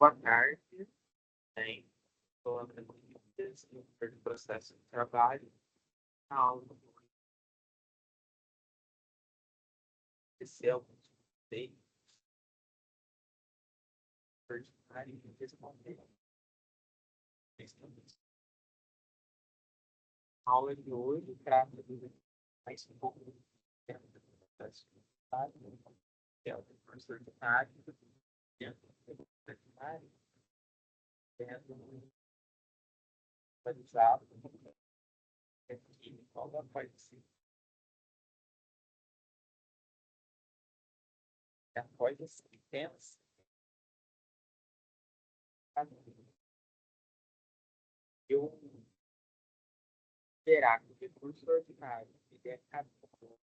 Boa tarde. Bem, estou aprendendo do processo de trabalho na aula do Excel, sei, ordinário e responder. A aula de hoje trata de mais um pouco do processo de trabalho, que é o recurso ordinário, dentro do recurso ordinário, atualizado, aqui, qual a parte sim. Após as sentenças, eu terá que o recurso ordinário ele é capítulo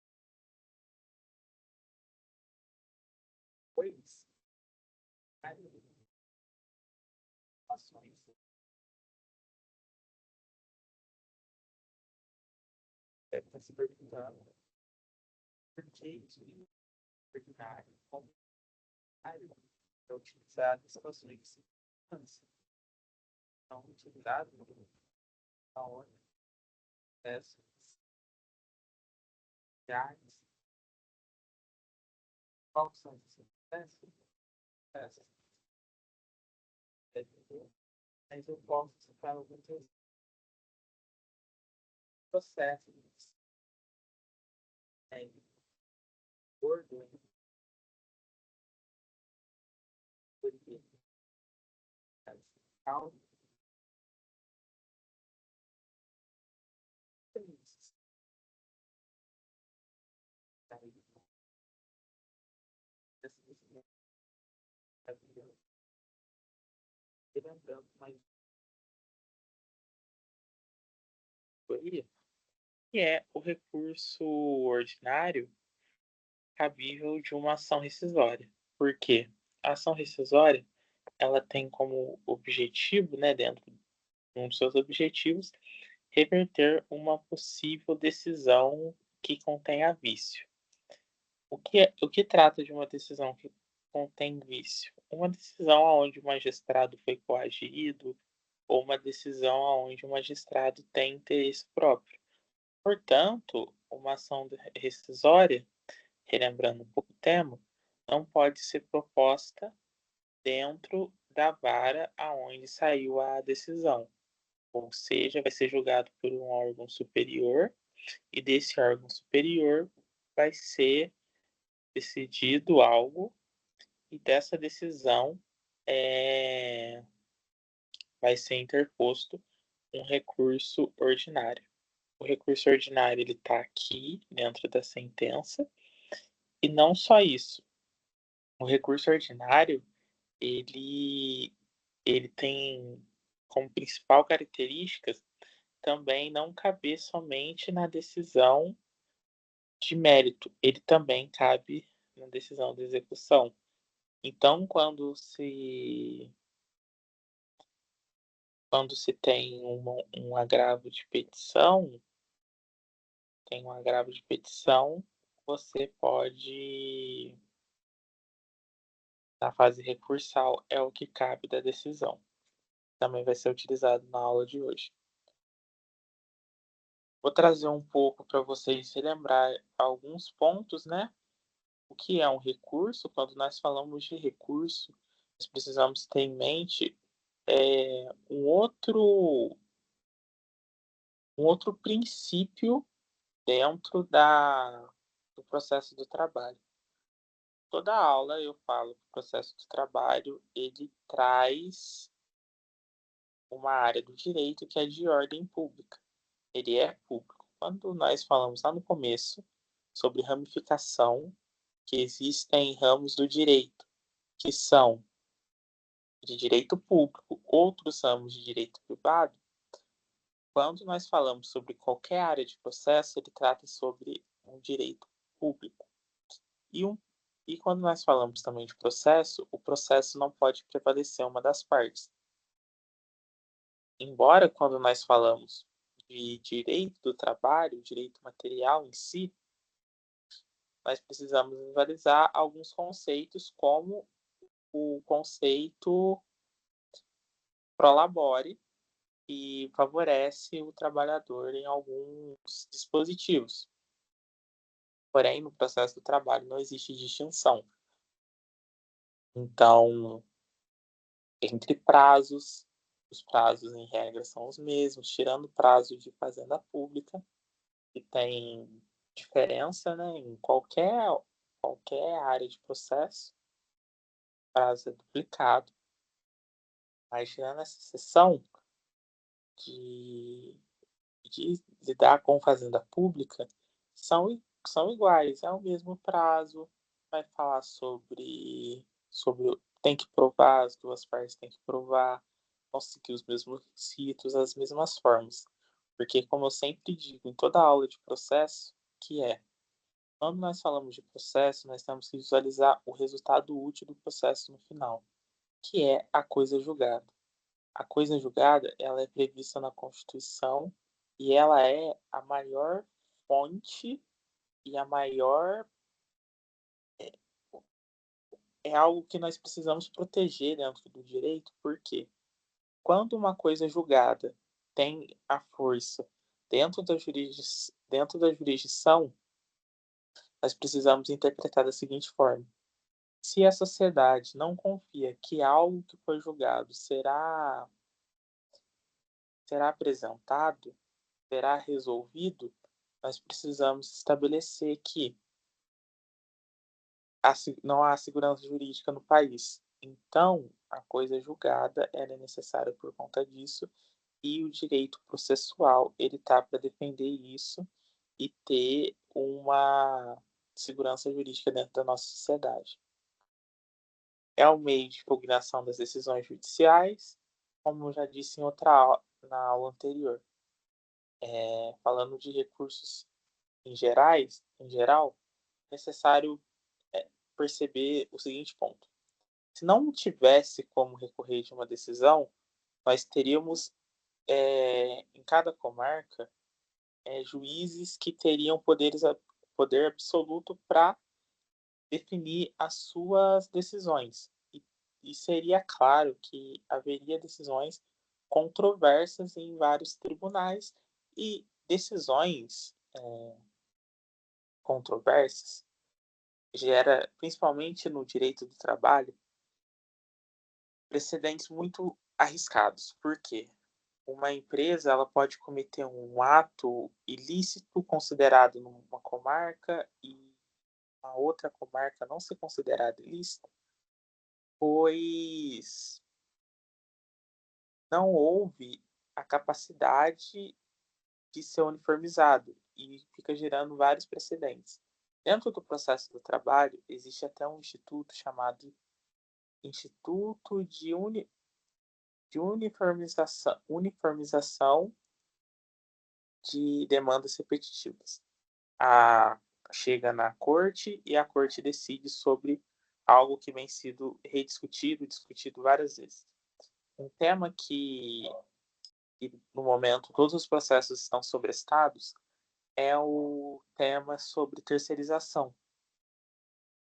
2, ações. Deve estar se perguntando por que isso é ordinário, como é utilizado em situações de segurança. Então, utilizado aonde essas reais, quais são as circunstâncias? Mas eu posso citar alguns processos gordo, porque calma, lembrando mais que é o recurso ordinário cabível de uma ação rescisória. Por quê? A ação rescisória ela tem como objetivo, né, dentro de um dos seus objetivos, reverter uma possível decisão que contenha vício. O que trata de uma decisão que contém vício? Uma decisão onde o magistrado foi coagido ou uma decisão onde o magistrado tem interesse próprio. Portanto, uma ação rescisória, relembrando um pouco o tema, não pode ser proposta dentro da vara aonde saiu a decisão. Ou seja, vai ser julgado por um órgão superior e desse órgão superior vai ser decidido algo e dessa decisão vai ser interposto um recurso ordinário. O recurso ordinário ele está aqui dentro da sentença e não só isso. O recurso ordinário ele tem como principal característica também não caber somente na decisão de mérito, ele também cabe na decisão de execução. Então, quando se tem um agravo de petição, você pode, na fase recursal, é o que cabe da decisão. Também vai ser utilizado na aula de hoje. Vou trazer um pouco para vocês relembrar alguns pontos, né? O que é um recurso? Quando nós falamos de recurso, nós precisamos ter em mente um outro princípio dentro do processo do trabalho. Toda aula eu falo que o processo do trabalho ele traz uma área do direito que é de ordem pública. Ele é público. Quando nós falamos lá no começo sobre ramificação, que existem ramos do direito, que são de direito público, outros ramos de direito privado, quando nós falamos sobre qualquer área de processo, ele trata sobre um direito público. E quando nós falamos também de processo, o processo não pode prevalecer uma das partes. Embora quando nós falamos de direito do trabalho, direito material em si, nós precisamos visualizar alguns conceitos, como o conceito prolabore e favorece o trabalhador em alguns dispositivos. Porém, no processo do trabalho não existe distinção. Então, entre prazos, os prazos em regra são os mesmos, tirando o prazo de fazenda pública, que tem diferença, né, em qualquer área de processo, o prazo é duplicado. Mas tirando essa exceção de de lidar com fazenda pública, são iguais, é o mesmo prazo, vai falar sobre tem que provar, as 2 partes têm que provar, vão seguir os mesmos requisitos, as mesmas formas. Porque como eu sempre digo em toda aula de processo, que é, quando nós falamos de processo, nós temos que visualizar o resultado útil do processo no final, que é a coisa julgada. A coisa julgada, ela é prevista na Constituição e ela é a maior fonte e a maior é algo que nós precisamos proteger dentro do direito, porque quando uma coisa julgada tem a força dentro da jurisdição, nós precisamos interpretar da seguinte forma: se a sociedade não confia que algo que foi julgado será apresentado, será resolvido, nós precisamos estabelecer que não há segurança jurídica no país. Então, a coisa julgada ela é necessária por conta disso e o direito processual ele está para defender isso e ter uma segurança jurídica dentro da nossa sociedade. É o meio de impugnação das decisões judiciais, como eu já disse na aula anterior. Falando de recursos em geral, é necessário perceber o seguinte ponto: se não tivesse como recorrer de uma decisão, nós teríamos em cada comarca juízes que teriam poder absoluto para definir as suas decisões. E seria claro que haveria decisões controversas em vários tribunais e decisões controversas gera, principalmente no direito do trabalho, precedentes muito arriscados. Por quê? Uma empresa ela pode cometer um ato ilícito considerado numa comarca e uma outra comarca não ser considerada ilícita, pois não houve a capacidade de ser uniformizado e fica gerando vários precedentes. Dentro do processo do trabalho, existe até um instituto chamado Instituto de Uniformização de Demandas Repetitivas. Chega na corte e a corte decide sobre algo que vem sido rediscutido, discutido várias vezes. Um tema que no momento todos os processos estão sobrestados é o tema sobre terceirização.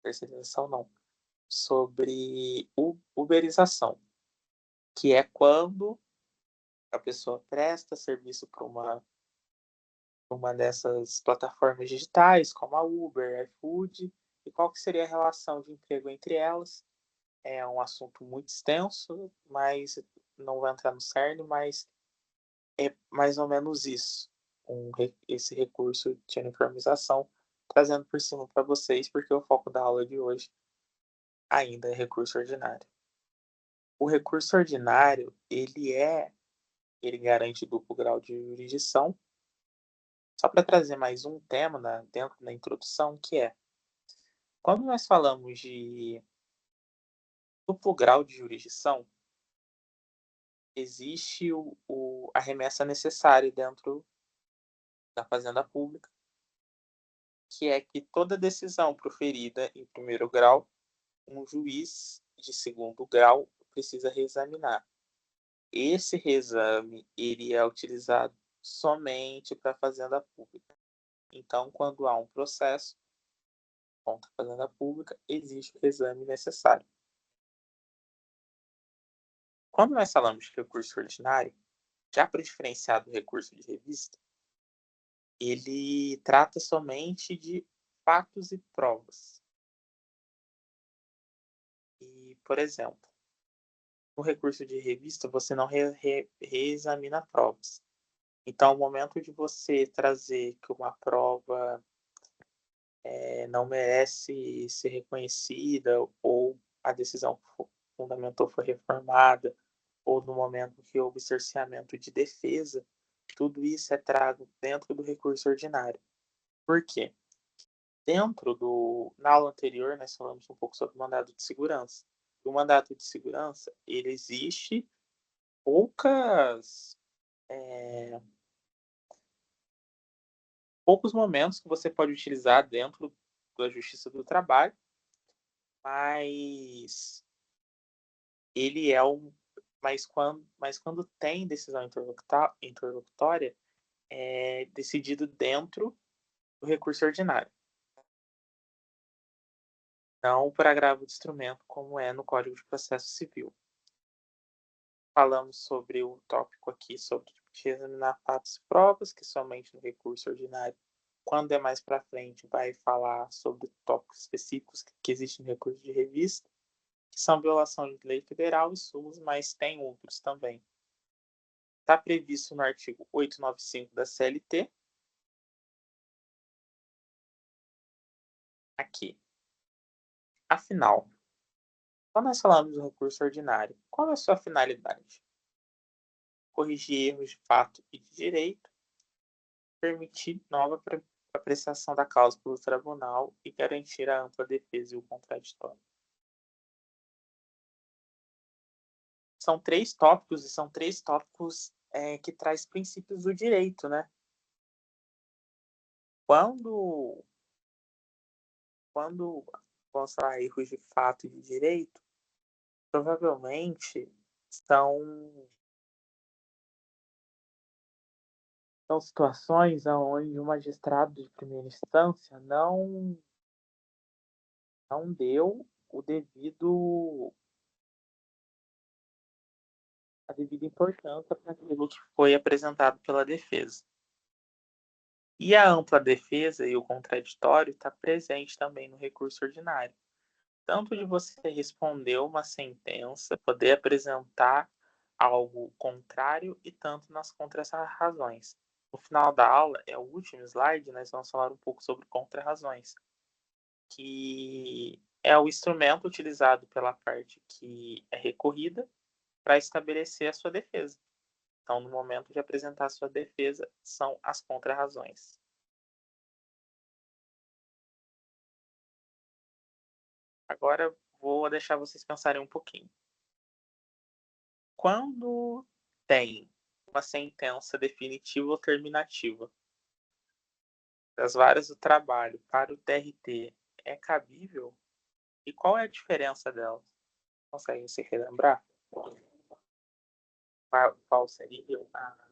Terceirização não, sobre uberização, que é quando a pessoa presta serviço para uma dessas plataformas digitais, como a Uber, iFood, e qual que seria a relação de emprego entre elas. É um assunto muito extenso, mas não vou entrar no cerne, mas é mais ou menos isso, esse recurso de uniformização, trazendo por cima para vocês, porque o foco da aula de hoje ainda é recurso ordinário. O recurso ordinário, ele garante duplo grau de jurisdição. Só para trazer mais um tema dentro da introdução, que é, quando nós falamos de duplo grau de jurisdição, existe a remessa necessária dentro da fazenda pública, que é que toda decisão proferida em primeiro grau, um juiz de segundo grau precisa reexaminar. Esse reexame ele é utilizado somente para a fazenda pública. Então, quando há um processo contra a fazenda pública, existe o reexame necessário. Quando nós falamos de recurso ordinário, já para diferenciar do recurso de revista, ele trata somente de fatos e provas. E, por exemplo, no recurso de revista, você não reexamina provas. Então, ao momento de você trazer que uma prova não merece ser reconhecida, ou a decisão que fundamentou foi reformada, ou no momento que houve cerceamento de defesa, tudo isso é trago dentro do recurso ordinário. Por quê? Na aula anterior, nós falamos um pouco sobre o mandado de segurança. O mandado de segurança, ele existe poucas, poucos momentos que você pode utilizar dentro da Justiça do Trabalho, mas ele é um, mas quando tem decisão interlocutória, é decidido dentro do recurso ordinário, não por agravo de instrumento, como é no Código de Processo Civil. Falamos sobre o tópico aqui sobre examinar fatos e provas, que somente no recurso ordinário. Quando é mais para frente, vai falar sobre tópicos específicos que existem no recurso de revista, que são violação de lei federal e súmulas, mas tem outros também. Está previsto no artigo 895 da CLT. Aqui. Afinal, quando nós falamos do recurso ordinário, qual é a sua finalidade? Corrigir erros de fato e de direito, permitir nova apreciação da causa pelo tribunal e garantir a ampla defesa e o contraditório. São três tópicos, e são três tópicos que traz princípios do direito, né? Quando vamos falar erros de fato e de direito, provavelmente são situações onde o magistrado de primeira instância não deu a devida importância para aquilo que foi apresentado pela defesa. E a ampla defesa e o contraditório está presente também no recurso ordinário. Tanto de você responder uma sentença, poder apresentar algo contrário, e tanto nas contra-razões. No final da aula, é o último slide, nós vamos falar um pouco sobre contra-razões, que é o instrumento utilizado pela parte que é recorrida para estabelecer a sua defesa. Então, no momento de apresentar a sua defesa, são as contra-razões. Agora, vou deixar vocês pensarem um pouquinho. Quando tem uma sentença definitiva ou terminativa das varas do trabalho para o TRT, é cabível? E qual é a diferença delas? Conseguem se relembrar? Qual seria a...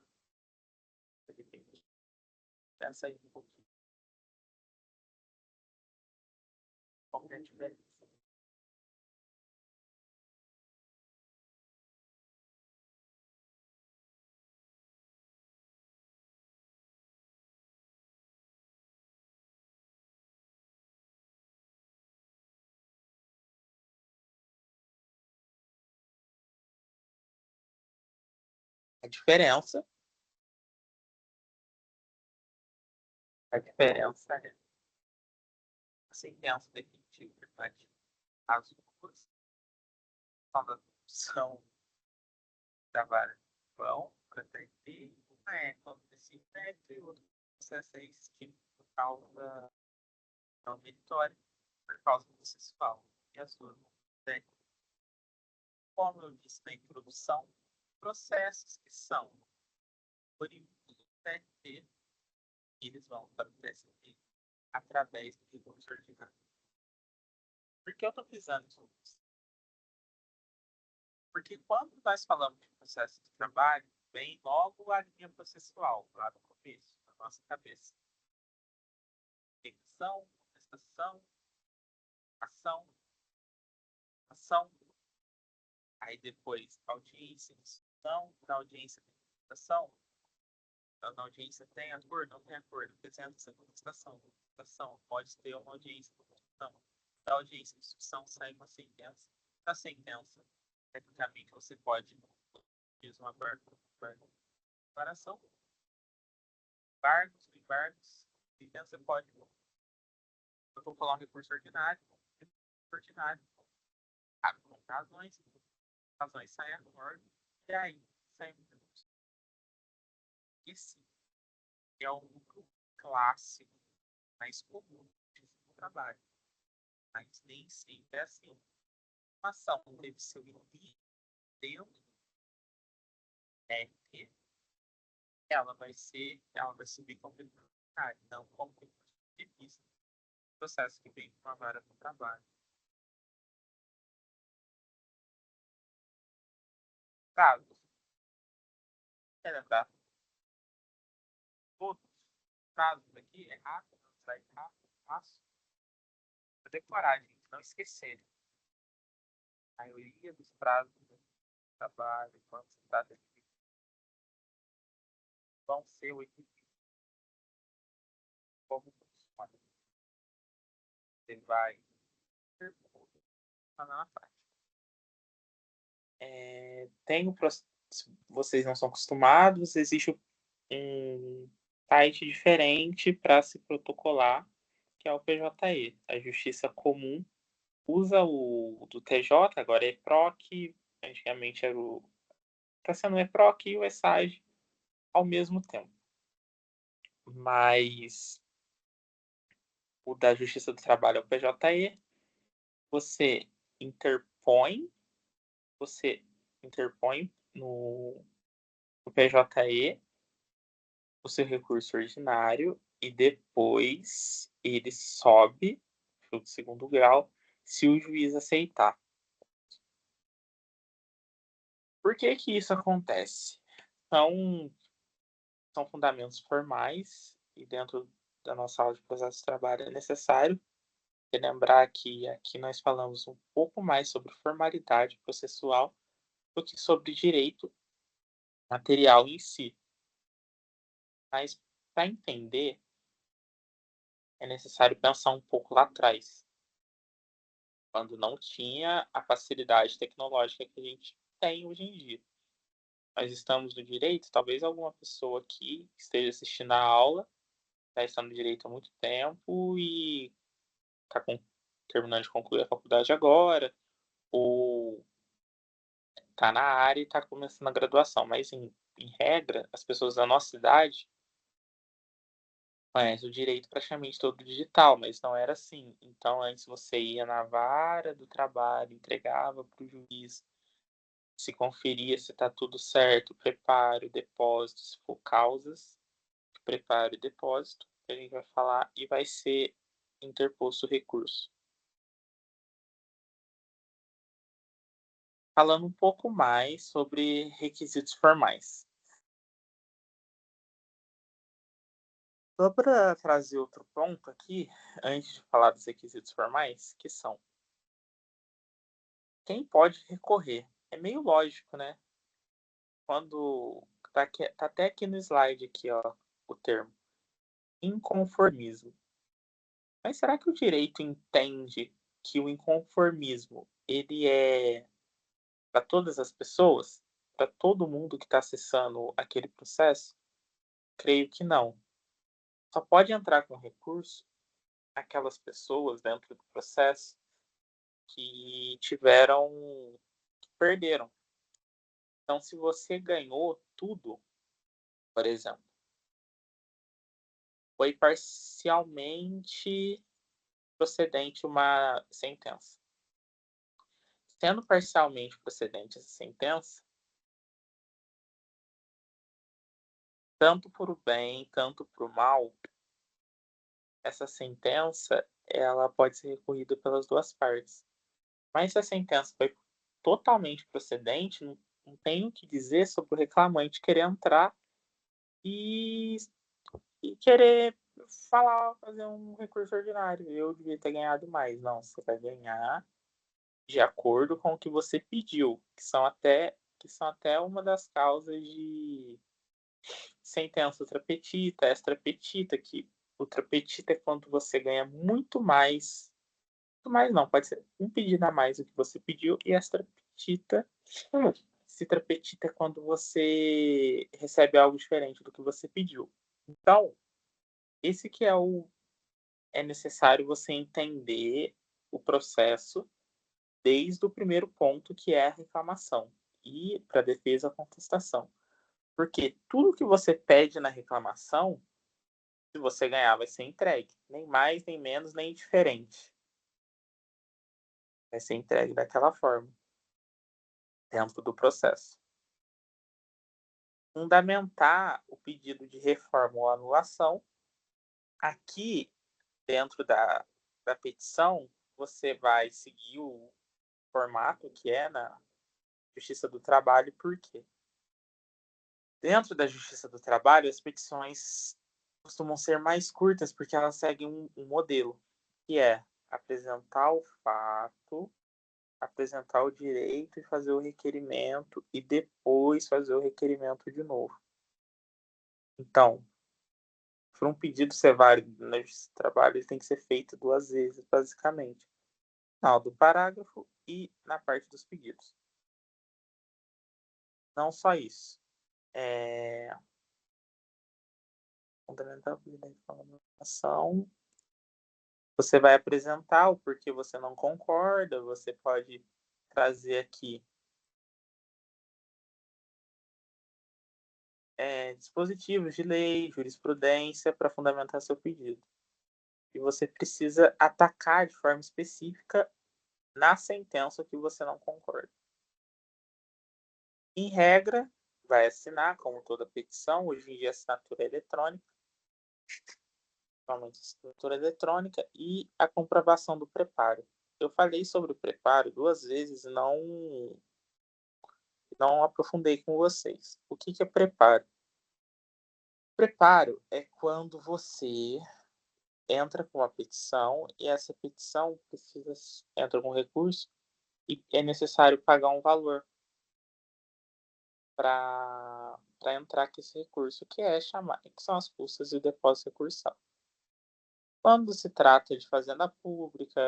Pensa aí um pouquinho. Qual é a diferença? A diferença é a sentença definitiva, verdade? As duas são da vara vão para TRT, uma é quando decide TRT e outro processo é extinto por causa não meritória, por causa do processual. E as duas vão, como eu disse na introdução, processos que são oriundos do TRT, eles vão para o TST através do recurso ordinário. Por que eu estou frisando isso? Porque quando nós falamos de processo de trabalho, vem logo a linha processual, lá no começo, na nossa cabeça. Petição, contestação, ação, Aí depois, audiência, instrução, na audiência tem contestação, na audiência tem acordo, não tem acordo, apresenta-se a contestação. Contestação pode ter uma audiência de contestação. Da audiência de instrução sai uma sentença. Da sentença, tecnicamente, você pode diz uma declaração, embargos, sentença você pode. Eu vou falar um recurso ordinário, com razões saem a ordem, e aí sai um recurso. Esse é um clássico mais comum no trabalho, mas nem sempre é assim. Uma ação deve ser o início dentro, que ela vai subir como recurso, não como recurso de vista. Processo que vem de uma vara do trabalho. Casos. Quer lembrar? Todos os casos aqui é rápido, sai rápido, fácil. Para decorar, gente, não esquecer. A maioria dos prazos do trabalho, quando se trata de vão ser 8 dias. Como funciona? Você vai na prática. Se vocês não são acostumados, existe um site diferente para se protocolar, que é o PJE. A Justiça Comum usa o do TJ, agora é EPROC, antigamente era o. Está sendo o EPROC e o ESAG ao mesmo tempo. Mas o da Justiça do Trabalho é o PJE. Você interpõe no PJE o seu recurso ordinário e depois ele sobe para o segundo grau se o juiz aceitar. Por que que isso acontece? São fundamentos formais e dentro da nossa aula de processo de trabalho é necessário lembrar que aqui nós falamos um pouco mais sobre formalidade processual do que sobre direito material em si. Mas para entender, é necessário pensar um pouco lá atrás, quando não tinha a facilidade tecnológica que a gente tem hoje em dia. Nós estamos no direito, talvez alguma pessoa aqui esteja assistindo a aula, já está no direito há muito tempo e está terminando de concluir a faculdade agora, ou está na área e está começando a graduação. Mas, em regra, as pessoas da nossa idade conhecem o direito praticamente todo digital, mas não era assim. Então, antes você ia na vara do trabalho, entregava para o juiz, se conferia se está tudo certo, preparo, depósito, se for causas, preparo e depósito, que a gente vai falar, e vai ser interposto o recurso. Falando um pouco mais sobre requisitos formais. Só para trazer outro ponto aqui, antes de falar dos requisitos formais, que são quem pode recorrer. É meio lógico, né? Quando tá até aqui no slide aqui, ó, o termo inconformismo. Mas será que o direito entende que o inconformismo ele é para todas as pessoas? Para todo mundo que está acessando aquele processo? Creio que não. Só pode entrar com recurso aquelas pessoas dentro do processo que perderam. Então, se você ganhou tudo, por exemplo, foi parcialmente procedente uma sentença. Sendo parcialmente procedente essa sentença, tanto para o bem, tanto para o mal, essa sentença ela pode ser recorrida pelas duas partes. Mas se a sentença foi totalmente procedente, não tem o que dizer sobre o reclamante querer entrar e, querer fazer um recurso ordinário. Eu devia ter ganhado mais. Não, você vai ganhar de acordo com o que você pediu, que são até uma das causas de sentença ultrapetita, extrapetita, que ultrapetita é quando você ganha muito mais não, pode ser um pedido a mais do que você pediu, e extrapetita, citrapetita é quando você recebe algo diferente do que você pediu. Então, esse que é necessário você entender o processo desde o primeiro ponto, que é a reclamação, e para a defesa, a contestação. Porque tudo que você pede na reclamação, se você ganhar, vai ser entregue. Nem mais, nem menos, nem diferente. Vai ser entregue daquela forma, dentro do processo. Fundamentar o pedido de reforma ou anulação. Aqui, dentro da petição, você vai seguir o formato que é na Justiça do Trabalho. Por quê? Dentro da Justiça do Trabalho, as petições costumam ser mais curtas porque elas seguem um modelo, que é apresentar o fato, apresentar o direito e fazer o requerimento e depois fazer o requerimento de novo. Então, para um pedido ser válido na Justiça do Trabalho, ele tem que ser feito 2 vezes, basicamente. No final do parágrafo e na parte dos pedidos. Não só isso. Fundamental da informação. Você vai apresentar o porquê você não concorda, você pode trazer aqui dispositivos de lei, jurisprudência para fundamentar seu pedido. E você precisa atacar de forma específica na sentença que você não concorda. Em regra, vai assinar, como toda petição, hoje em dia a assinatura é eletrônica, principalmente assinatura eletrônica, e a comprovação do preparo. Eu falei sobre o preparo 2 vezes e não aprofundei com vocês. O que é preparo? Preparo é quando você entra com uma petição e essa petição entra com recurso e é necessário pagar um valor para entrar com esse recurso, que são as custas e o depósito recursal. Quando se trata de fazenda pública,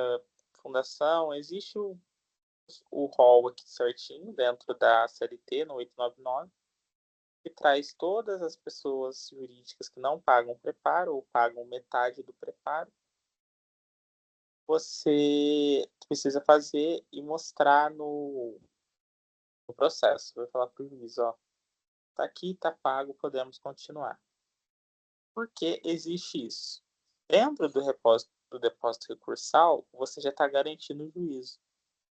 fundação, existe o rol aqui certinho dentro da CLT, no 899, que traz todas as pessoas jurídicas que não pagam preparo ou pagam metade do preparo. Você precisa fazer e mostrar no processo. Vai falar para o juiz, ó, tá aqui, tá pago, podemos continuar. Por que existe isso? Dentro do depósito recursal, você já está garantindo o juízo.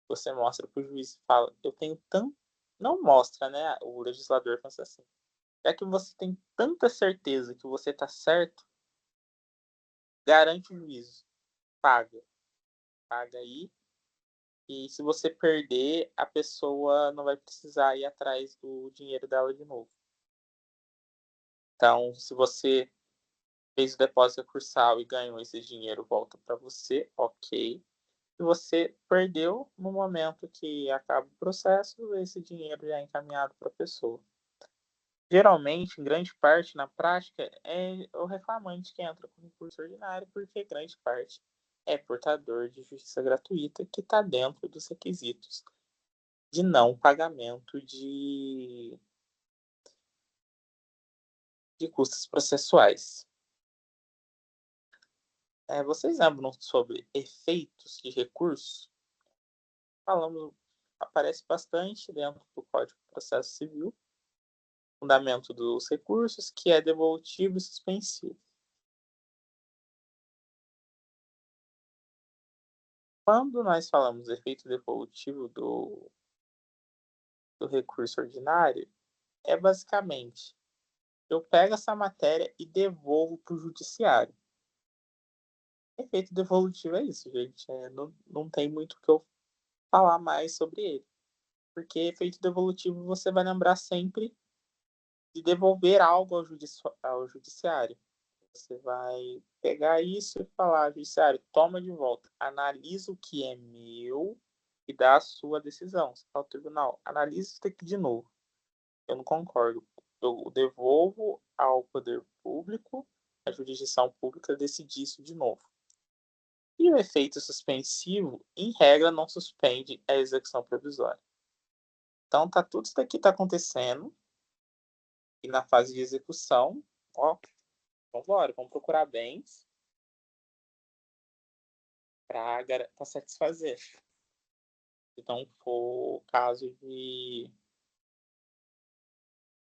Você mostra para o juiz e fala, eu tenho tanto... Não mostra, né? O legislador pensa assim. Já que você tem tanta certeza que você está certo, garante o juízo. Paga. Paga aí. E se você perder, a pessoa não vai precisar ir atrás do dinheiro dela de novo. Então, se você fez o depósito recursal e ganhou esse dinheiro, volta para você, ok. Se você perdeu, no momento que acaba o processo, esse dinheiro já é encaminhado para a pessoa. Geralmente, em grande parte, na prática, é o reclamante que entra com recurso ordinário, porque grande parte é portador de justiça gratuita, que está dentro dos requisitos de não pagamento de custas processuais. Vocês lembram sobre efeitos de recurso? Falamos, aparece bastante dentro do Código de Processo Civil, fundamento dos recursos, que é devolutivo e suspensivo. Quando nós falamos efeito devolutivo do recurso ordinário, é basicamente, eu pego essa matéria e devolvo para o judiciário. Efeito devolutivo é isso, gente. Não tem muito o que eu falar mais sobre ele. Porque efeito devolutivo você vai lembrar sempre de devolver algo ao judiciário. Você vai pegar isso e falar, judiciário, toma de volta, analisa o que é meu e dá a sua decisão. Você fala ao tribunal: "Analisa isso daqui de novo, eu não concordo. Eu devolvo ao poder público, à jurisdição pública, decidir isso de novo". E o efeito suspensivo, em regra, não suspende a execução provisória. Então tá tudo isso daqui tá acontecendo, e na fase de execução, ó, vambora, vamos procurar bens para satisfazer. Se não for caso de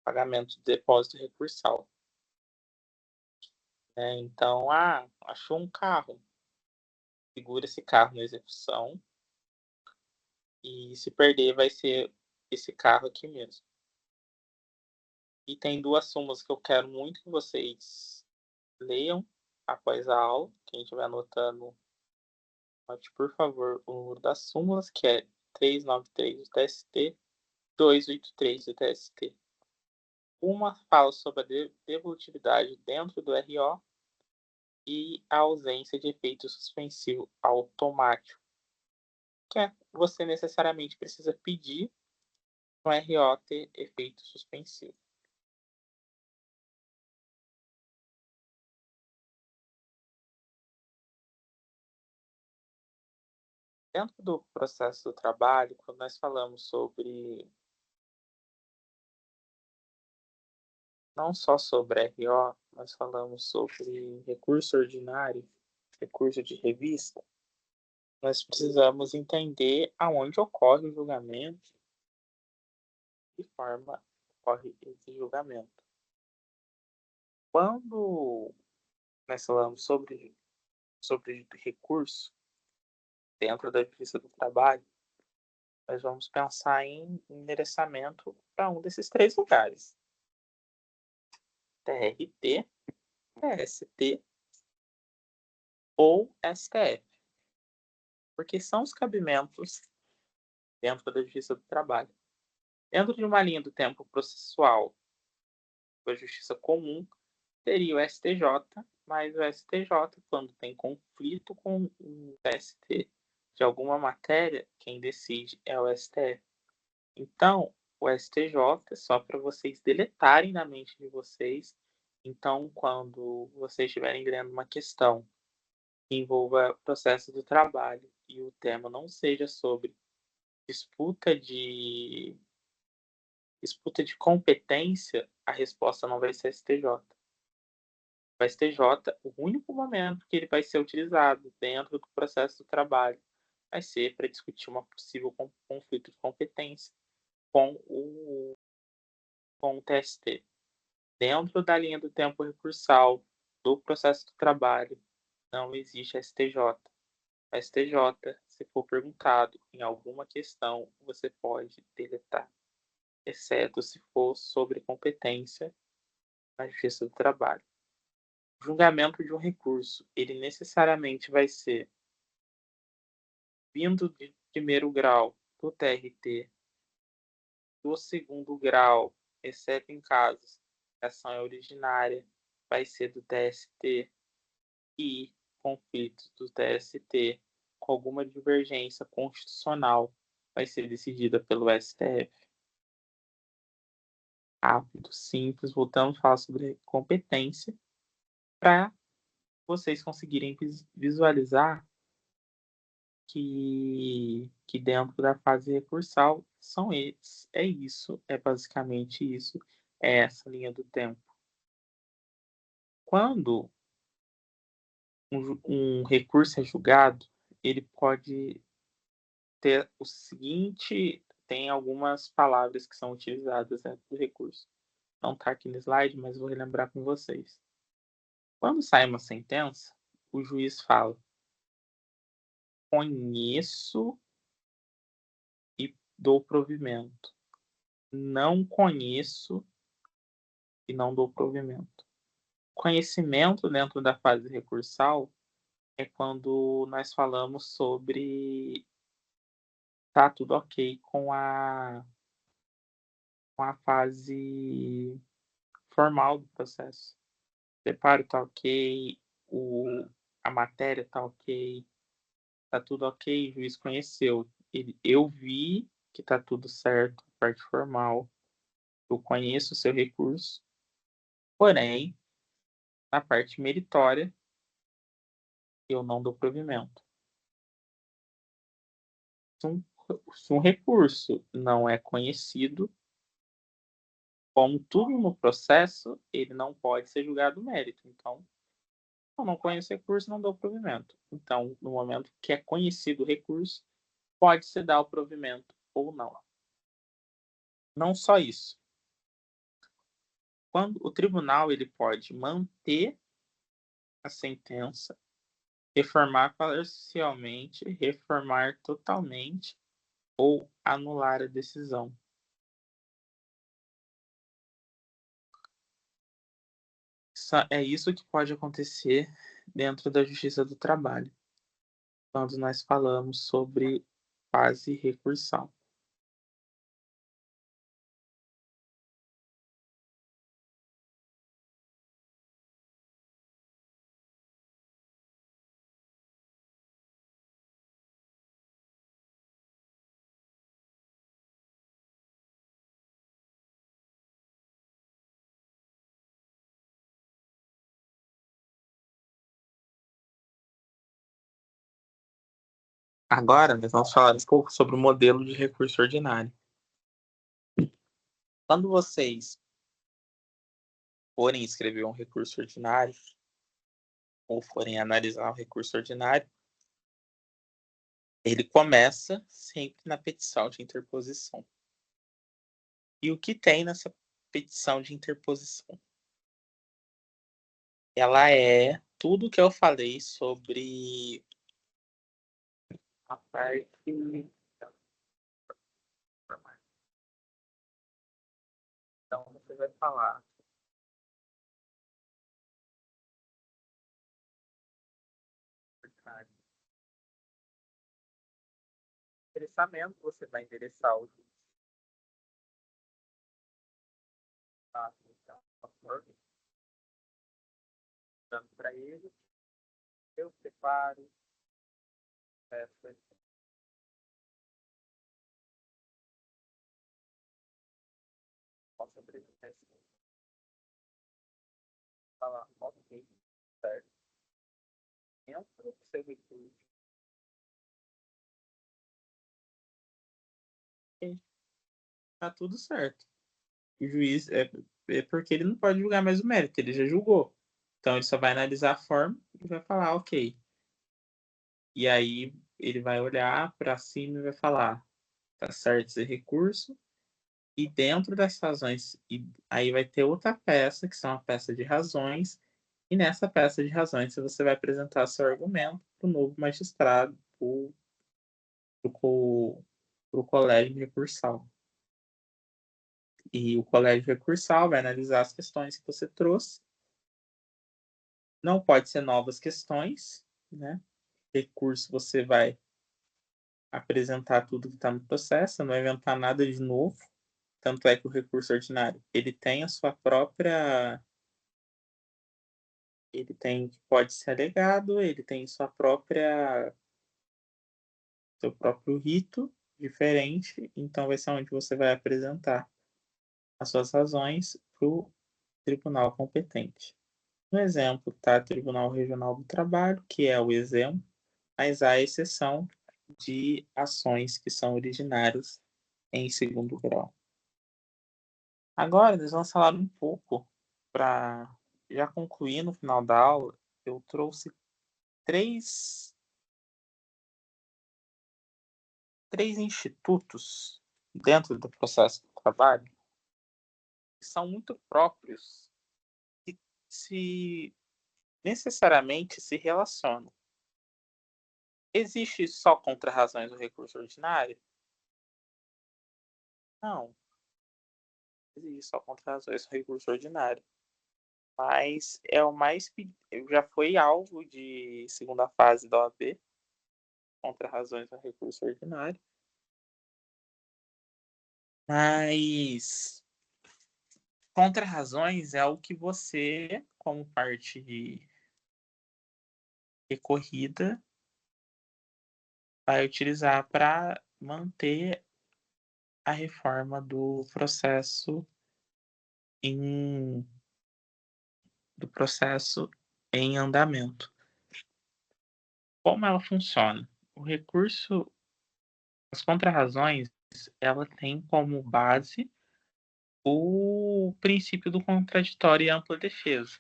pagamento de depósito recursal, né. Então, achou um carro, segura esse carro na execução, e se perder vai ser esse carro aqui mesmo. E tem 2 súmulas que eu quero muito que vocês leiam após a aula. Quem estiver anotando, anote, por favor, o número das súmulas, que é 393 do TST, 283 do TST. Uma fala sobre a devolutividade dentro do RO e a ausência de efeito suspensivo automático, que é você necessariamente precisa pedir para o RO ter efeito suspensivo. Dentro do processo do trabalho, quando nós falamos sobre não só sobre RO, nós falamos sobre recurso ordinário, recurso de revista, nós precisamos entender aonde ocorre o julgamento, de que forma ocorre esse julgamento. Quando nós falamos sobre recurso dentro da Justiça do Trabalho, nós vamos pensar em endereçamento para um desses 3 lugares: TRT, TST ou STF, porque são os cabimentos dentro da Justiça do Trabalho. Dentro de uma linha do tempo processual da Justiça Comum, teria o STJ, mas o STJ, quando tem conflito com o TST de alguma matéria, quem decide é o STF. Então, o STJ, só para vocês deletarem na mente de vocês, então, quando vocês estiverem lendo uma questão que envolva processo do trabalho e o tema não seja sobre disputa de disputa de competência, a resposta não vai ser STJ. O STJ, o único momento que ele vai ser utilizado dentro do processo do trabalho vai ser para discutir uma possível conflito de competência com o TST. Dentro da linha do tempo recursal do processo do trabalho, não existe STJ. A STJ, se for perguntado em alguma questão, você pode deletar, exceto se for sobre competência na Justiça do Trabalho. O julgamento de um recurso, ele necessariamente vai ser vindo de primeiro grau do TRT, do segundo grau, exceto em casos que a ação é originária, vai ser do TST, e conflitos do TST com alguma divergência constitucional vai ser decidida pelo STF. Rápido, simples, voltamos a falar sobre competência para vocês conseguirem visualizar que dentro da fase recursal são esses, é isso, é basicamente isso, é essa linha do tempo. Quando um recurso é julgado, ele pode ter o seguinte, tem algumas palavras que são utilizadas dentro do recurso. Não está aqui no slide, mas vou relembrar com vocês. Quando sai uma sentença, o juiz fala: "Conheço e dou provimento. Não conheço e não dou provimento". Conhecimento dentro da fase recursal é quando nós falamos sobre tá tudo ok com a fase formal do processo. O preparo tá ok, a matéria tá ok, tá tudo ok, o juiz conheceu. Eu vi que está tudo certo, parte formal, eu conheço o seu recurso, porém, na parte meritória, eu não dou provimento. Se um recurso não é conhecido, como tudo no processo, ele não pode ser julgado mérito. Então, eu não conheço o recurso, não dou provimento. Então, no momento que é conhecido o recurso, pode-se dar o provimento ou não. Não só isso. Quando o tribunal ele pode manter a sentença, reformar parcialmente, reformar totalmente ou anular a decisão. É isso que pode acontecer dentro da Justiça do Trabalho, quando nós falamos sobre fase recursal. Agora, nós vamos falar um pouco sobre o modelo de recurso ordinário. Quando vocês forem escrever um recurso ordinário, ou forem analisar um recurso ordinário, ele começa sempre na petição de interposição. E o que tem nessa petição de interposição? Ela é tudo que eu falei sobre a parte. Então, você vai falar. Endereçamento, você vai endereçar o dando para ele, eu separo, peço posso apresentar falar, ok, certo. Entra o seu recurso. Tá tudo certo. O juiz é porque ele não pode julgar mais o mérito, ele já julgou. Então ele só vai analisar a forma e vai falar, ok. E aí ele vai olhar para cima e vai falar, tá certo esse recurso. E dentro das razões, e aí vai ter outra peça, que são a peça de razões, e nessa peça de razões você vai apresentar seu argumento para o novo magistrado, para o colégio recursal. E o colégio recursal vai analisar as questões que você trouxe. Não pode ser novas questões, né? Recurso você vai apresentar tudo que está no processo, não vai inventar nada de novo. Tanto é que o recurso ordinário ele tem a sua própria, ele tem pode ser alegado, ele tem sua própria, seu próprio rito diferente, então vai ser onde você vai apresentar as suas razões para o tribunal competente. No exemplo, está o Tribunal Regional do Trabalho, que é o exemplo, mas há exceção de ações que são originárias em segundo grau. Agora, nós vamos falar um pouco, para já concluir no final da aula, eu trouxe três institutos dentro do processo do trabalho que são muito próprios e se necessariamente se relacionam. Existe só contra-razões do recurso ordinário? Não, existe só contra-razões do recurso ordinário. Mas é o mais. Já foi alvo de segunda fase da OAB, contra-razões do recurso ordinário. Mas contra-razões é o que você, como parte recorrida, vai utilizar para manter a reforma em do processo em andamento. Como ela funciona? O recurso As contrarrazões, ela tem como base o princípio do contraditório e ampla defesa.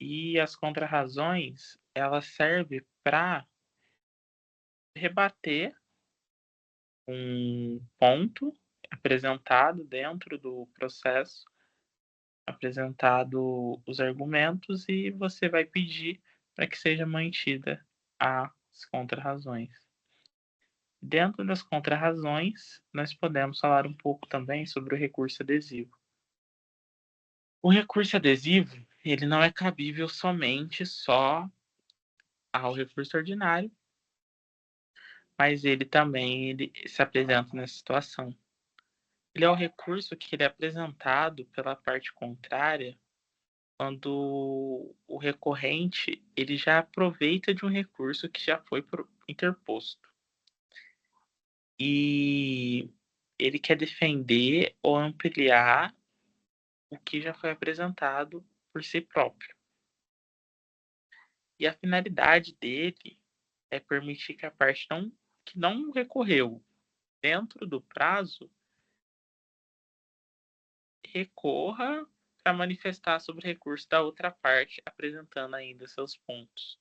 E as contrarrazões, ela serve para rebater um ponto apresentado dentro do processo, apresentado os argumentos e você vai pedir para que seja mantida as contrarrazões. Dentro das contrarrazões, nós podemos falar um pouco também sobre o recurso adesivo. O recurso adesivo, ele não é cabível somente só ao recurso ordinário, mas ele se apresenta nessa situação. Ele é o recurso que ele é apresentado pela parte contrária quando o recorrente ele já aproveita de um recurso que já foi interposto. E ele quer defender ou ampliar o que já foi apresentado por si próprio. E a finalidade dele é permitir que a parte que não recorreu dentro do prazo recorra para manifestar sobre o recurso da outra parte, apresentando ainda seus pontos.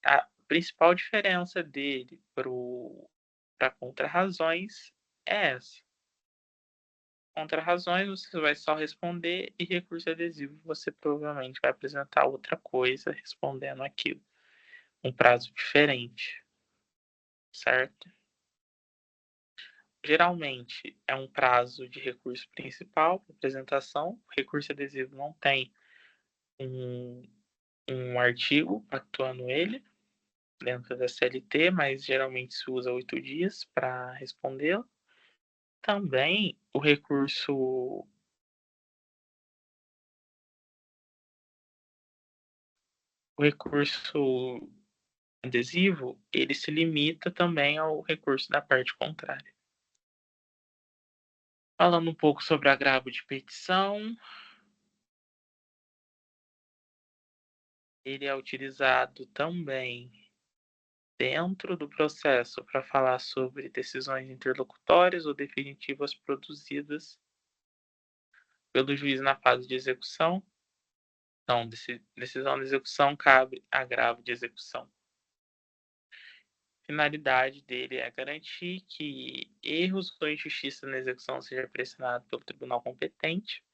A principal diferença dele para contrarrazões é essa. Contrarrazões você vai só responder e recurso adesivo você provavelmente vai apresentar outra coisa respondendo aquilo. Um prazo diferente, certo? Geralmente é um prazo de recurso principal para apresentação. O recurso adesivo não tem um, um artigo atuando ele dentro da CLT, mas geralmente se usa 8 dias para respondê-lo. Também o recurso adesivo, ele se limita também ao recurso da parte contrária. Falando um pouco sobre agravo de petição, ele é utilizado também dentro do processo para falar sobre decisões interlocutórias ou definitivas produzidas pelo juiz na fase de execução. Então, decisão de execução cabe agravo de execução. A finalidade dele é garantir que erros ou injustiça na execução seja pressionado pelo tribunal competente.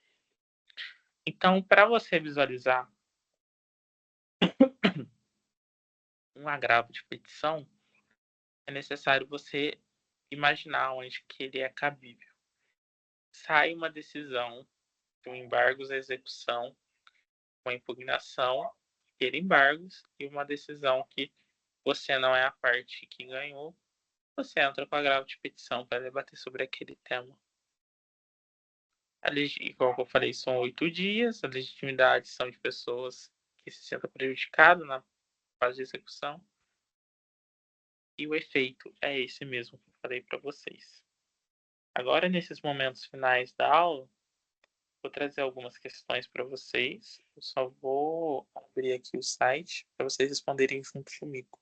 Então, para você visualizar um agravo de petição, é necessário você imaginar onde que ele é cabível. Sai uma decisão de um embargo à execução, uma impugnação, ter embargos e uma decisão que você não é a parte que ganhou, você entra com agravo de petição para debater sobre aquele tema. Igual eu falei, são 8 dias, a legitimidade são de pessoas que se sentem prejudicadas na fase de execução. E o efeito é esse mesmo que eu falei para vocês. Agora, nesses momentos finais da aula, vou trazer algumas questões para vocês. Eu só vou abrir aqui o site para vocês responderem junto comigo.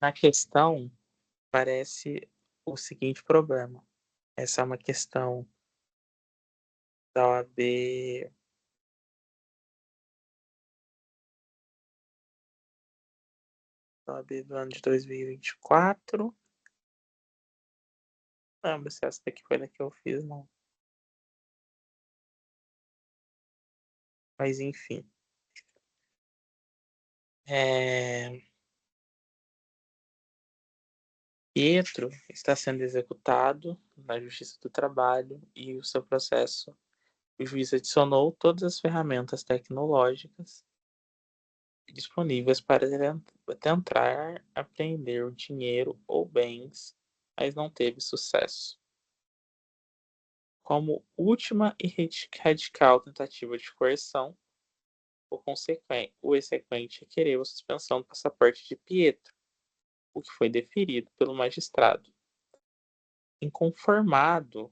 Na questão, parece o seguinte problema. Essa é uma questão da OAB do ano de 2024. Não, mas essa daqui foi da que eu fiz, não. Mas enfim. Pietro está sendo executado na Justiça do Trabalho e o seu processo. O juiz adicionou todas as ferramentas tecnológicas disponíveis para tentar apreender o dinheiro ou bens, mas não teve sucesso. Como última e radical tentativa de coerção, o exequente requereu a suspensão do passaporte de Pietro, o que foi deferido pelo magistrado. Inconformado,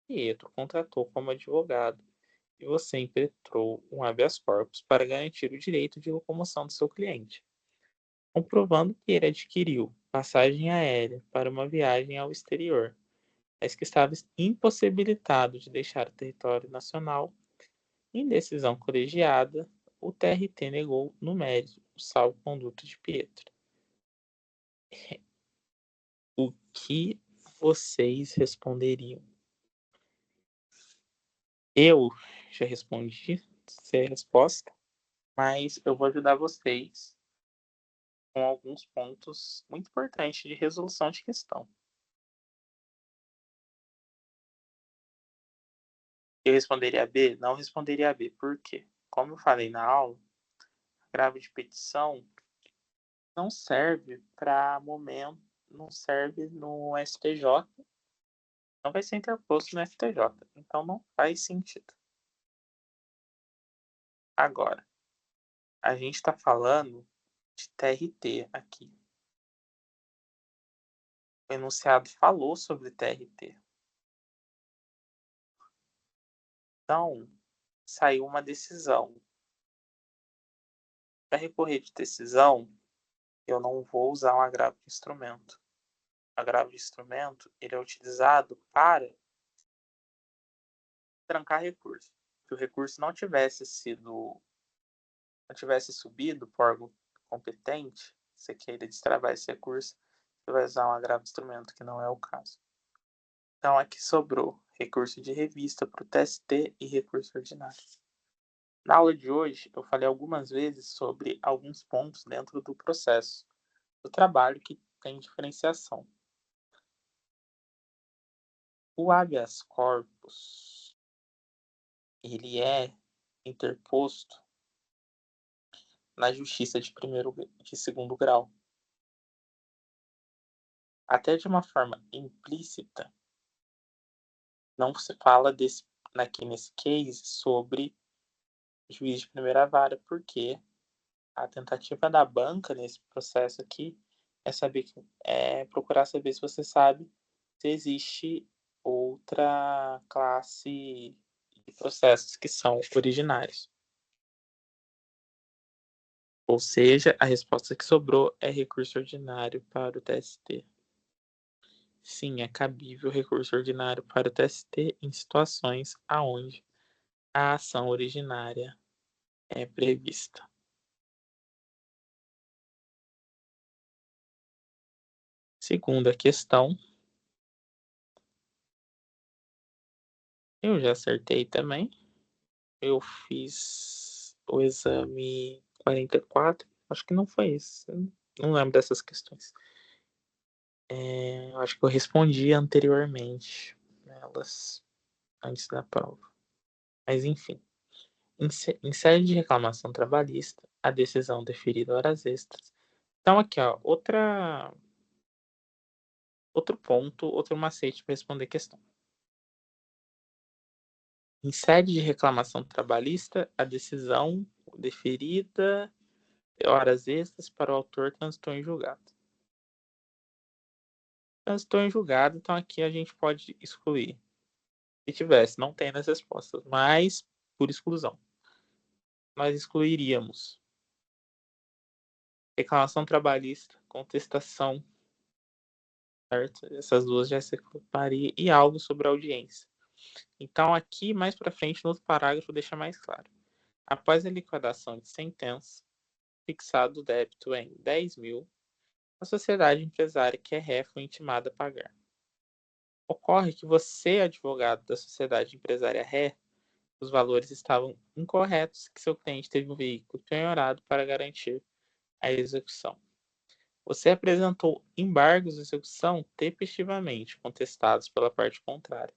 Pietro contratou como advogado e você impetrou um habeas corpus para garantir o direito de locomoção do seu cliente, comprovando que ele adquiriu passagem aérea para uma viagem ao exterior, mas que estava impossibilitado de deixar o território nacional. Em decisão colegiada, o TRT negou no mérito o salvo-conduto de Pietro. O que vocês responderiam? Eu já respondi, sei a resposta, mas eu vou ajudar vocês com alguns pontos muito importantes de resolução de questão. Eu responderia B? Não responderia B. Por quê? Como eu falei na aula, agravo de petição não serve para momento, não serve no STJ, não vai ser interposto no STJ, então não faz sentido. Agora, a gente está falando de TRT aqui. O enunciado falou sobre TRT. Então, saiu uma decisão. Para recorrer de decisão, eu não vou usar um agravo de instrumento. O agravo de instrumento ele é utilizado para trancar recurso. Se o recurso não tivesse subido por órgão competente, você queira destravar esse recurso, você vai usar um agravo de instrumento, que não é o caso. Então, aqui sobrou recurso de revista para o TST e recurso ordinário. Na aula de hoje, eu falei algumas vezes sobre alguns pontos dentro do processo do trabalho que tem diferenciação. O habeas corpus, ele é interposto na justiça de segundo grau. Até de uma forma implícita, não se fala aqui nesse case sobre juiz de primeira vara, porque a tentativa da banca nesse processo aqui é procurar saber se você sabe se existe outra classe de processos que são originários. Ou seja, a resposta que sobrou é recurso ordinário para o TST. Sim, é cabível recurso ordinário para o TST em situações aonde a ação originária é prevista. Segunda questão. Eu já acertei também. Eu fiz o exame 44. Acho que não foi esse. Não lembro dessas questões. Acho que eu respondi anteriormente elas antes da prova. Mas enfim. Em sede de reclamação trabalhista, a decisão deferida horas extras. Então aqui, ó, outro ponto, outro macete para responder a questão. Em sede de reclamação trabalhista, a decisão deferida horas extras para o autor transitou em julgado. Transitou em julgado, então aqui a gente pode excluir. Se tivesse, não tem nas respostas, mas por exclusão. Nós excluiríamos reclamação trabalhista, contestação, certo? Essas duas já se ocuparia, e algo sobre a audiência. Então, aqui, mais para frente, no outro parágrafo, deixa mais claro. Após a liquidação de sentença, fixado o débito em 10.000, a sociedade empresária que é ré foi intimada a pagar. Ocorre que você, advogado da sociedade empresária ré, os valores estavam incorretos, que seu cliente teve um veículo penhorado para garantir a execução. Você apresentou embargos de execução tempestivamente contestados pela parte contrária.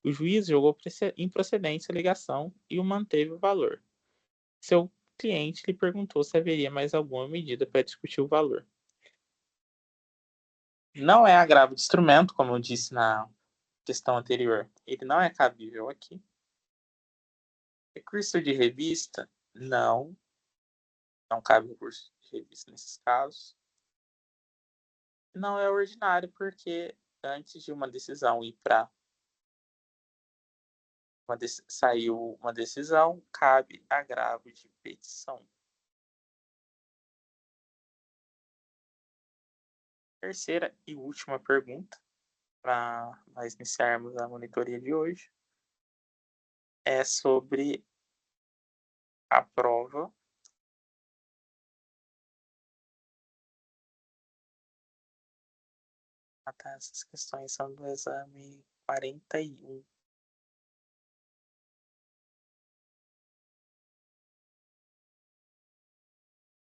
O juiz julgou improcedente a ligação e o manteve o valor. Seu cliente lhe perguntou se haveria mais alguma medida para discutir o valor. Não é agravo de instrumento, como eu disse na questão anterior. Ele não é cabível aqui. Recurso de revista, não cabe recurso de revista nesses casos. Não é ordinário, porque antes de uma decisão ir para saiu uma decisão, cabe agravo de petição. Terceira e última pergunta, para nós iniciarmos a monitoria de hoje, é sobre a prova essas questões são do exame 41.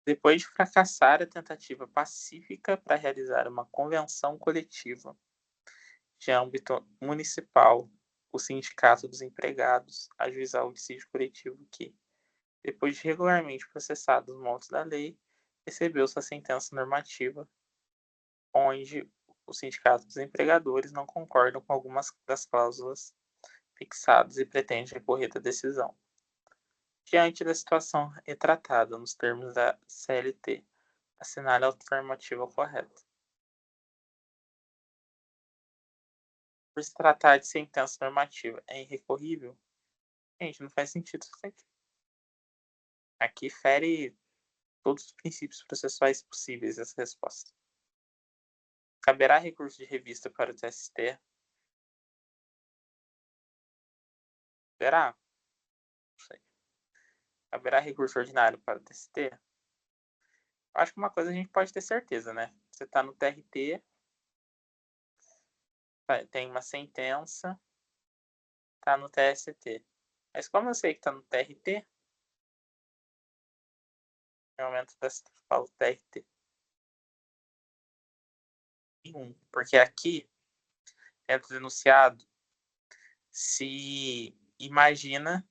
Depois de fracassar a tentativa pacífica para realizar uma convenção coletiva de âmbito municipal, o Sindicato dos Empregados ajuizar o dissídio coletivo que, depois de regularmente processado os moldes da lei, recebeu sua sentença normativa, onde o Sindicato dos Empregadores não concorda com algumas das cláusulas fixadas e pretende recorrer da decisão. Diante da situação retratada nos termos da CLT, assinale a alternativa correta. Por se tratar de sentença normativa é irrecorrível, gente, não faz sentido isso aqui. Aqui fere todos os princípios processuais possíveis essa resposta. Caberá recurso de revista para o TST? Caberá? Não sei. Caberá recurso ordinário para o TST? Acho que uma coisa a gente pode ter certeza, né? Você está no TRT, tem uma sentença, está no TST. Mas como eu sei que está no TRT, no momento dessa falo TRT. Porque aqui, dentro do enunciado, se imagina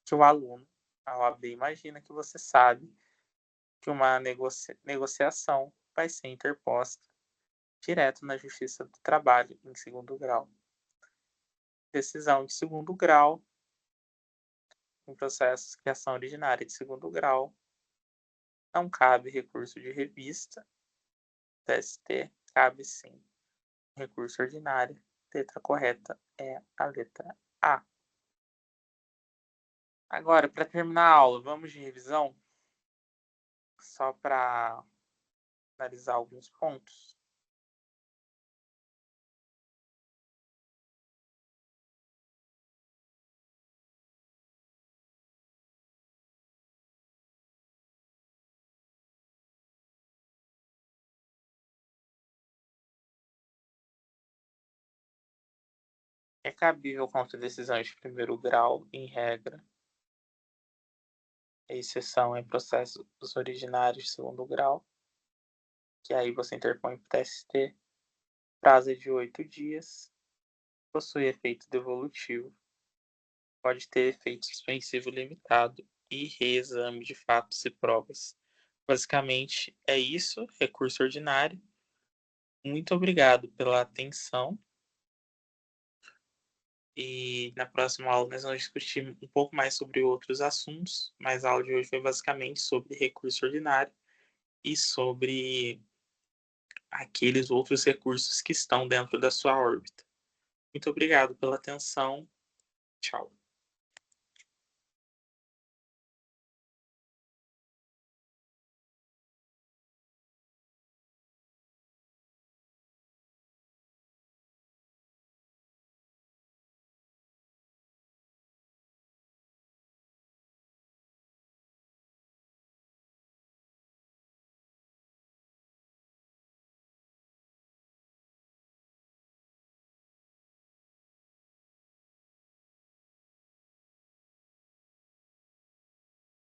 que o aluno, a OAB imagina que você sabe que uma negociação vai ser interposta direto na Justiça do Trabalho, em segundo grau. Decisão de segundo grau, em processo de ação originária de segundo grau, não cabe recurso de revista, TST, cabe sim recurso ordinário. Letra correta é a letra A. Agora, para terminar a aula, vamos de revisão? Só para analisar alguns pontos. É cabível contra decisões de primeiro grau, em regra. A exceção em processos originários de segundo grau, que aí você interpõe para o TST. Prazo de 8 dias. Possui efeito devolutivo. Pode ter efeito suspensivo limitado e reexame de fatos e provas. Basicamente é isso, recurso ordinário. Muito obrigado pela atenção. E na próxima aula nós vamos discutir um pouco mais sobre outros assuntos, mas a aula de hoje foi basicamente sobre recurso ordinário e sobre aqueles outros recursos que estão dentro da sua órbita. Muito obrigado pela atenção. Tchau.